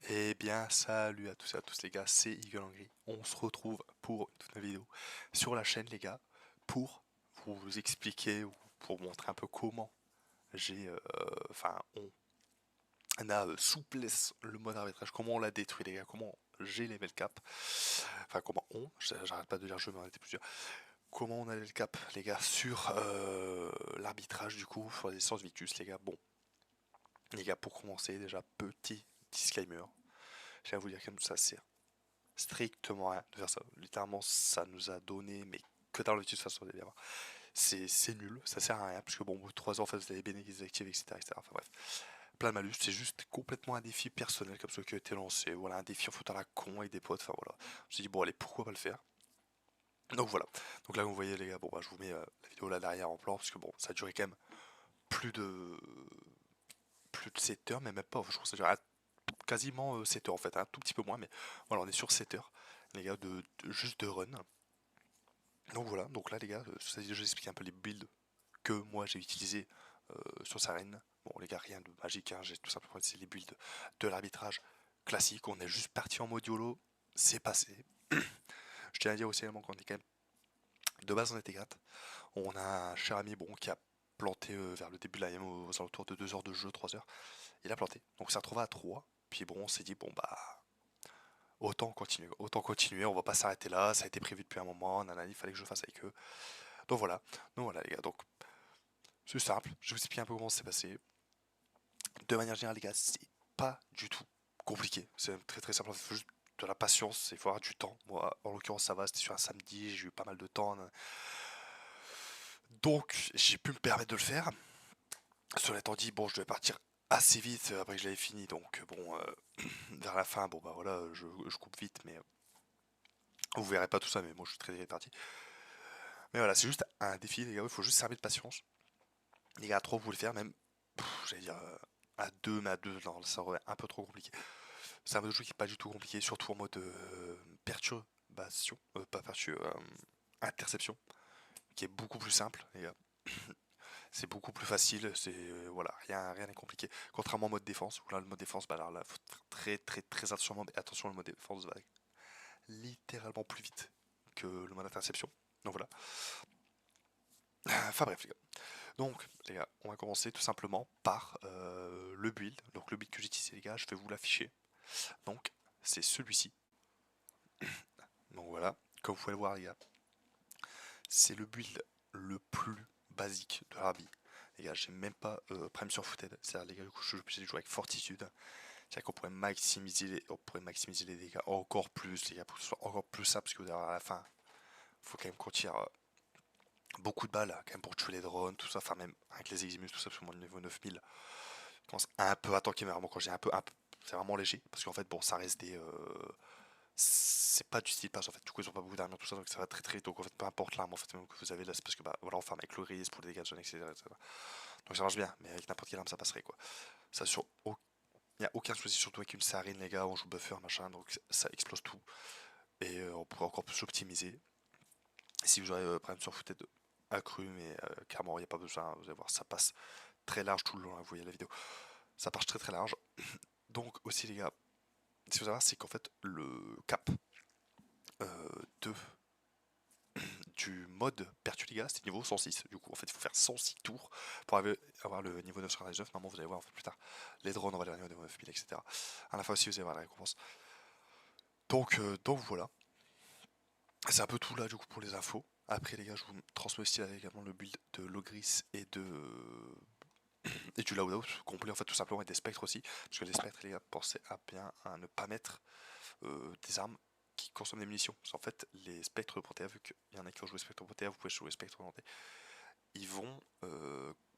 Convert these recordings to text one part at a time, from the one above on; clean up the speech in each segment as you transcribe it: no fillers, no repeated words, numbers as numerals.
Eh bien, salut à tous et à tous les gars, c'est Eagle Angry. On se retrouve pour une toute nouvelle vidéo sur la chaîne les gars, pour vous expliquer ou pour montrer un peu comment j'ai, on a souplesse le mode arbitrage, comment on l'a détruit les gars, comment j'ai level cap, enfin comment j'arrête pas de dire je mais on était plusieurs, comment on a level cap les gars sur l'arbitrage du coup, sur les essences Victus les gars. Bon, les gars, pour commencer déjà, petit disclaimer, je viens vous dire que ça sert strictement rien de faire ça. Littéralement, ça nous a donné, mais que dans le de toute façon, vous allez voir. C'est nul, ça sert à rien, parce que bon, au bout de 3 ans, en fait, vous avez bénéfices actifs, etc., etc. Enfin bref, plein de malus, c'est juste complètement un défi personnel comme ce qui a été lancé. Voilà, un défi en foutant la con avec des potes, enfin voilà. Je me suis dit, bon, allez, pourquoi pas le faire. Donc voilà. Donc là, vous voyez, les gars, bon, bah, je vous mets la vidéo là derrière en plan, parce que bon, ça a duré quand même plus de plus de 7 heures, mais même pas, je crois que ça a duré quasiment 7 heures en fait, un tout petit peu moins, mais voilà, on est sur 7 heures, les gars, juste de run. Donc voilà, donc là les gars, je vais expliquer un peu les builds que moi j'ai utilisé sur Saren. Bon les gars, rien de magique, hein, j'ai tout simplement utilisé les builds de l'arbitrage classique, on est juste parti en mode YOLO, c'est passé. Je tiens à dire aussi également qu'on est quand même, de base on était 4, on a un cher ami bon qui a planté vers le début de la game aux alentours de 2 heures de jeu, 3 heures, il a planté, donc on s'est retrouvé à 3, puis bon on s'est dit bon bah autant continuer, on va pas s'arrêter là, ça a été prévu depuis un moment, nanani, il fallait que je fasse avec eux. Donc voilà les gars, donc c'est simple, je vous explique un peu comment ça s'est passé. De manière générale les gars, c'est pas du tout compliqué, c'est très très simple, il faut juste de la patience, il faut avoir du temps. Moi en l'occurrence ça va, c'était sur un samedi, j'ai eu pas mal de temps, donc j'ai pu me permettre de le faire. Cela étant dit, bon je devais partir assez vite après que je l'avais fini, donc bon, vers la fin, bon bah voilà, je coupe vite, mais vous verrez pas tout ça, mais moi je suis très réparti. Mais voilà, c'est juste un défi, les gars, il faut juste servir de patience. Les gars, à 3, vous pouvez le faire, même, j'allais dire, à 2, mais à 2, non, ça aurait un peu trop compliqué. C'est un mode de jeu qui est pas du tout compliqué, surtout en mode perturbation, pas interception, qui est beaucoup plus simple, les gars. C'est beaucoup plus facile, c'est, voilà, rien n'est compliqué. Contrairement au mode défense, où là, le mode défense, bah alors là, faut faire très, très, très attention, mais attention, le mode défense va littéralement plus vite que le mode interception. Donc voilà. Enfin bref, les gars. Donc, les gars, on va commencer tout simplement par le build. Donc, le build que j'ai utilisé, les gars, je vais vous l'afficher. Donc, c'est celui-ci. Donc, voilà, comme vous pouvez le voir, les gars, c'est le build le plus basique de l'Arabie. Les gars, j'ai même pas Prime sur Footed. C'est-à-dire, les gars, du coup, je suis jouer avec Fortitude. C'est-à-dire qu'on pourrait maximiser les dégâts encore plus, les gars, pour que ce soit encore plus simple, parce que à la fin, il faut quand même qu'on tire beaucoup de balles, quand même, pour tuer les drones, tout ça. Enfin, même avec les Eximus, tout ça, parce que mon niveau 9000, commence un peu à tanker, mais vraiment quand j'ai c'est vraiment léger, parce qu'en fait bon ça reste des c'est pas du style pass en fait, du coup ils ont pas beaucoup d'armure tout ça, donc ça va très très vite, donc en fait peu importe l'arme en fait même que vous avez là, c'est parce que bah voilà on farm avec le gris pour les dégâts de zone, etc., etc. Donc ça marche bien, mais avec n'importe quelle arme ça passerait quoi. Ça sur il n'y a aucun souci, surtout avec une sarine les gars, on joue buffer machin, donc ça explose tout, et on pourrait encore plus optimiser. Si vous aurez par exemple sur footed accru, mais clairement il n'y a pas besoin, vous allez voir ça passe très large tout le long, hein, vous voyez la vidéo, ça passe très très large. Donc aussi les gars, ce qu'il faut savoir, c'est qu'en fait, le cap de, du mode Pertuliga, c'est niveau 106. Du coup, en fait, il faut faire 106 tours pour avoir le niveau 999. Normalement, vous allez voir en fait, plus tard. Les drones, on va les au niveau 9000, etc. À la fois aussi, vous allez voir la récompense. Donc voilà. C'est un peu tout là, du coup, pour les infos. Après, les gars, je vous transmets aussi là, également le build de Logris et du Loadout complet, en fait, tout simplement, et des spectres aussi. Parce que les spectres, les gars, pensez à bien à ne pas mettre des armes qui consomment des munitions. Parce qu'en fait, les spectres de Protéa, vu qu'il y en a qui ont joué spectre Protéa, vous pouvez jouer spectre orienté, ils vont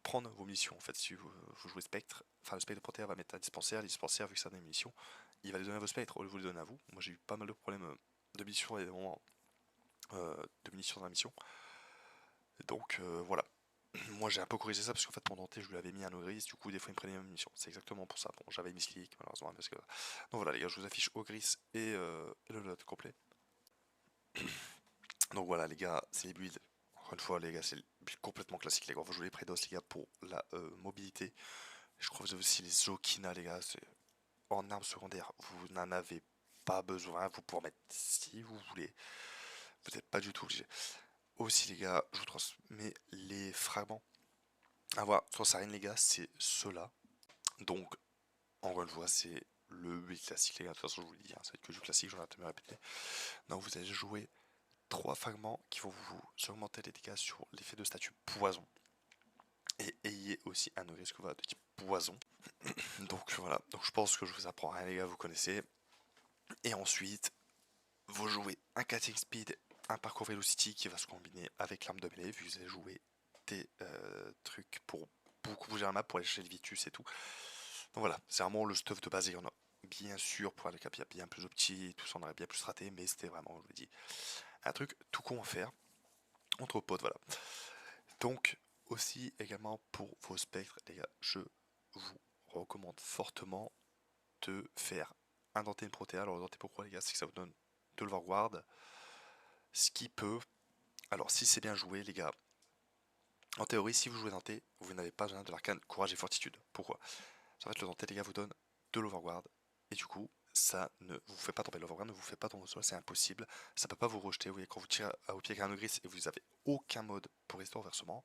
prendre vos munitions. En fait, si vous jouez spectre, enfin le spectre de Protéa va mettre un dispensaire, les dispensaires, vu que ça a des munitions, il va les donner à vos spectres au lieu de vous les donner à vous. Moi j'ai eu pas mal de problèmes de munitions et des moments de munitions dans la mission. Donc voilà. Moi j'ai un peu corrigé ça parce qu'en fait mon denté je lui avais mis un ogris, du coup des fois il me prenait mes munitions. C'est exactement pour ça. Bon j'avais mis clic malheureusement parce que. Donc voilà les gars, je vous affiche ogris et le lot complet. Donc voilà les gars, c'est les builds. Encore une fois les gars, c'est le build complètement classique les gars. On va jouer les Predos les gars pour la mobilité. Je crois que vous avez aussi les Zokina les gars. en arme secondaire, vous n'en avez pas besoin. Vous pouvez en mettre si vous voulez. Vous n'êtes pas du tout obligé. Aussi les gars, je vous transmets les fragments à voir sur Sarine les gars, c'est ceux-là. Donc, encore une fois, c'est le build classique les gars. De toute façon, je vous le dis, hein, ça va être que du classique, j'en ai à me répéter. Donc, vous allez jouer 3 fragments qui vont vous augmenter les dégâts sur l'effet de statut poison. Et ayez aussi un risque de type poison. Donc voilà, donc je pense que je vous apprends rien les gars, vous connaissez. Et ensuite, vous jouez un cutting speed, un parcours velocity qui va se combiner avec l'arme de mêlée, vu que vous allez jouer des trucs pour beaucoup bouger la map, pour aller chercher le Vitus et tout. Donc voilà, c'est vraiment le stuff de base, il y en a bien sûr pour aller cap, il y a bien plus de petits, tout ça on aurait bien plus raté, mais c'était vraiment, je vous dis, un truc tout con à faire, entre potes, voilà. Donc, aussi également pour vos spectres, les gars, je vous recommande fortement de faire indenter une protéa. Alors, indenter pourquoi, les gars? C'est que ça vous donne de l'overguard, ce qui peut. Alors, si c'est bien joué, les gars, en théorie, si vous jouez denté, vous n'avez pas besoin de l'arcane courage et fortitude. Pourquoi? En fait, le denté, les gars, vous donne de l'overguard, et du coup, ça ne vous fait pas tomber. L'overguard ne vous fait pas tomber au sol, c'est impossible. Ça peut pas vous rejeter. Vous voyez, quand vous tirez au pied avec un gris et vous avez aucun mode pour rester au renversement,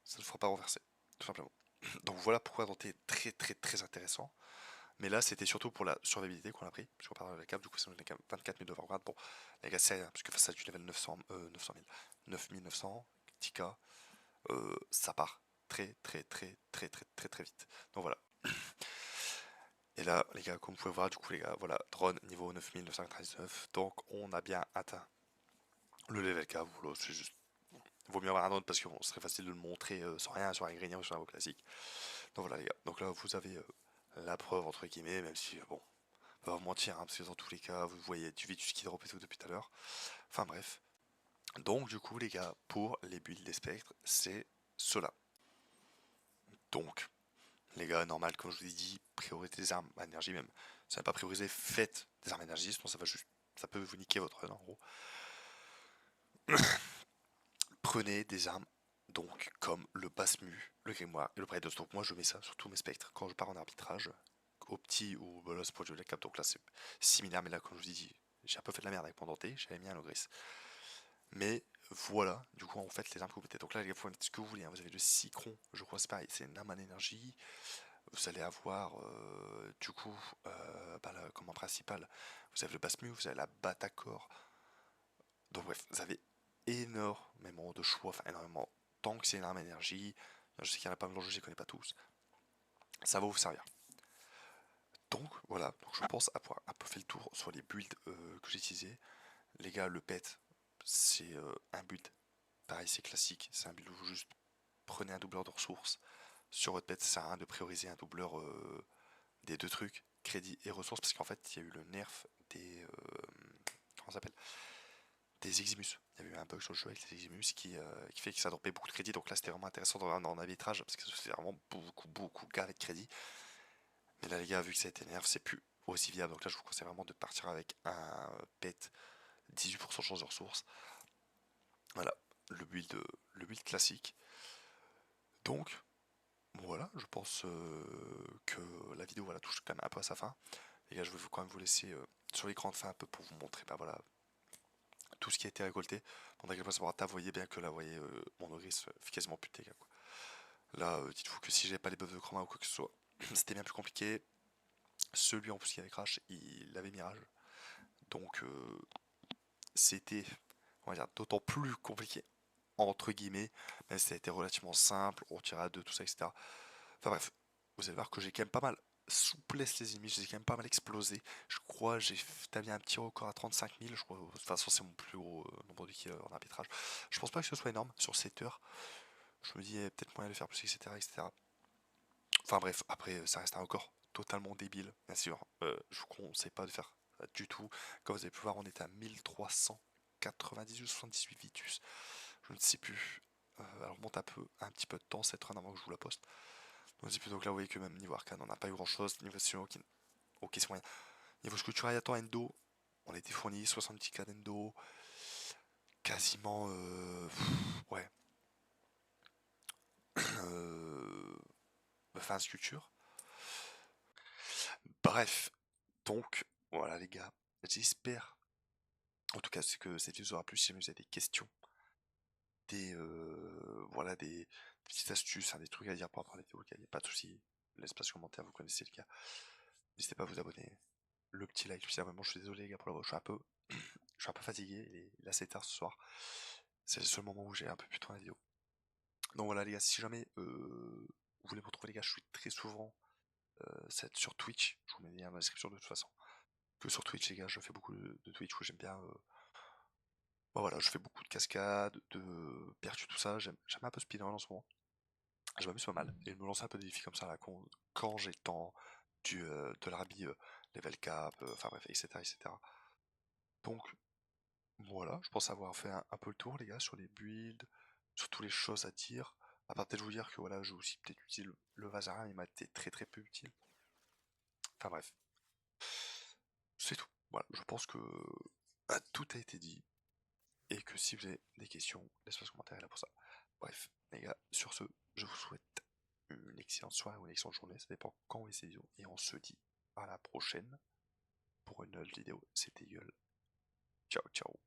ça ne fera pas renverser, tout simplement. Donc voilà pourquoi Dante est très très très intéressant. Mais là, c'était surtout pour la survivabilité qu'on a pris, puisqu'on parle de la cap, du coup, c'est 24 000 d'overguard. Bon, les gars, c'est rien, parce que face à du level 900 000, 9900, 10k, ça part très très très très très très très vite. Donc voilà. Et là, les gars, comme vous pouvez voir, du coup, les gars, voilà, drone niveau 9999. Donc, on a bien atteint le level cap. Voilà, c'est juste. Il vaut mieux avoir un drone parce que bon, ce serait facile de le montrer sans rien sur un grenier ou sur un mot classique. Donc voilà, les gars. Donc là, vous avez la preuve, entre guillemets, même si, bon, on va pas vous mentir, hein, parce que dans tous les cas, vous voyez du Vitus qui drop et tout depuis tout à l'heure. Enfin bref. Donc, du coup, les gars, pour les builds des spectres, c'est cela. Donc, les gars, normal, comme je vous ai dit, priorité des armes à énergie même. Ça n'est pas prioriser, faites des armes à énergie, sinon ça va juste. Ça peut vous niquer votre run en gros. Prenez des armes donc comme le basse-mu, le grimoire et le Braidos. Donc moi je mets ça sur tous mes spectres quand je pars en arbitrage. Au petit ou bah là c'est pour jouer la cap, donc là c'est similaire, mais là comme je vous ai dit, j'ai un peu fait de la merde avec mon denté, j'avais mis un ogris. Mais voilà, du coup en fait les armes que vous mettez. Donc là les gars, vous pouvez mettre ce que vous voulez, hein. Vous avez le Cicron, je crois c'est pareil, c'est une arme en énergie. Vous allez avoir du coup bah, là, comme en principal, vous avez le basse-mu, vous avez la Batacor. Donc bref, vous avez énormément de choix, enfin énormément. Tant que c'est une arme énergie, je sais qu'il y en a pas mal de jeux, je les connais pas tous, ça va vous servir. Donc voilà, donc je pense avoir un peu fait le tour sur les builds que j'ai utilisés. Les gars, le pet, c'est un build, pareil c'est classique, c'est un build où vous juste prenez un doubleur de ressources. Sur votre pet, ça sert à rien de prioriser un doubleur des deux trucs, crédit et ressources, parce qu'en fait il y a eu le nerf des... comment ça s'appelle, des Eximus. Il y avait eu un bug sur le jeu avec les Eximus qui fait que ça dropait beaucoup de crédit. Donc là, c'était vraiment intéressant en arbitrage parce que c'est vraiment beaucoup gavé de crédit. Mais là, les gars, vu que ça a été nerf, c'est plus aussi viable. Donc là, je vous conseille vraiment de partir avec un pet 18% de chance de ressources. Voilà, le build classique. Donc, bon, voilà, je pense que la vidéo voilà, touche quand même un peu à sa fin. Les gars, je vais quand même vous laisser sur l'écran de fin un peu pour vous montrer bah, voilà, tout ce qui a été récolté. Pendant que vous voyez bien que là, vous voyez, mon Ogris fait quasiment plus de dégâts. Quoi. Là, dites-vous que si j'avais pas les buffs de chroma ou quoi que ce soit, c'était bien plus compliqué. Celui en plus qui avait crash, il avait mirage. Donc, c'était, on va dire, d'autant plus compliqué, entre guillemets. Mais ça a été relativement simple, on tirait à deux, tout ça, etc. Enfin bref, vous allez voir que j'ai quand même pas mal souplesse les ennemis, j'ai quand même pas mal explosé. Je crois j'ai établi un petit record à 35 000, je crois, de toute façon c'est mon plus gros nombre de kills en arbitrage. Je pense pas que ce soit énorme sur 7 heures. Je me dis peut-être moyen de faire plus, etc., etc. Enfin bref, après ça reste un record totalement débile, bien sûr. Je vous conseille pas de faire ça du tout. Comme vous avez pu voir, on est à 1398 ou 78 Vitus. Je ne sais plus. Alors monte un petit peu de temps, cette run avant que je vous la poste. Donc là, vous voyez que même niveau arcane, on n'a pas eu grand chose. Niveau Sion, ok, c'est moyen. Niveau sculpture, Ayator Endo, on a été fourni 70k d'Endo. Quasiment. Ouais. Enfin, sculpture. Bref, donc voilà les gars, j'espère en tout cas c'est que cette vidéo vous aura plu. Si jamais vous avez des questions, voilà des petites astuces, hein, des trucs à dire par rapport à la vidéo, il n'y a pas de souci. L'espace commentaire, vous connaissez le cas. N'hésitez pas à vous abonner. Le petit like, puis vraiment je suis désolé les gars pour la voix, je suis un peu fatigué, et là c'est tard ce soir. C'est le seul moment où j'ai un peu plus de temps la vidéo. Donc voilà les gars, si jamais vous voulez me retrouver les gars, je suis très souvent sur Twitch, je vous mets les liens dans la description de toute façon. Que sur Twitch les gars, je fais beaucoup de Twitch où j'aime bien bon, voilà, je fais beaucoup de cascades, de pertu, tout ça, j'aime un peu speedrun en ce moment. Je m'amuse pas mal, et je me lance un peu des défis comme ça là, quand j'ai le temps, de l'harbi, level cap, enfin bref, etc., etc. Donc voilà, je pense avoir fait un peu le tour les gars sur les builds, sur toutes les choses à dire. À part peut-être vous dire que voilà, j'ai aussi peut-être utilisé le Vazarin, il m'a été très très peu utile. Enfin bref, c'est tout. Voilà, je pense que tout a été dit, et que si vous avez des questions, laissez-moi un commentaire là pour ça. Bref, les gars, sur ce, je vous souhaite une excellente soirée ou une excellente journée, ça dépend quand vous voyez cette vidéo, et on se dit à la prochaine pour une nouvelle vidéo. C'était Gueule. Ciao, ciao.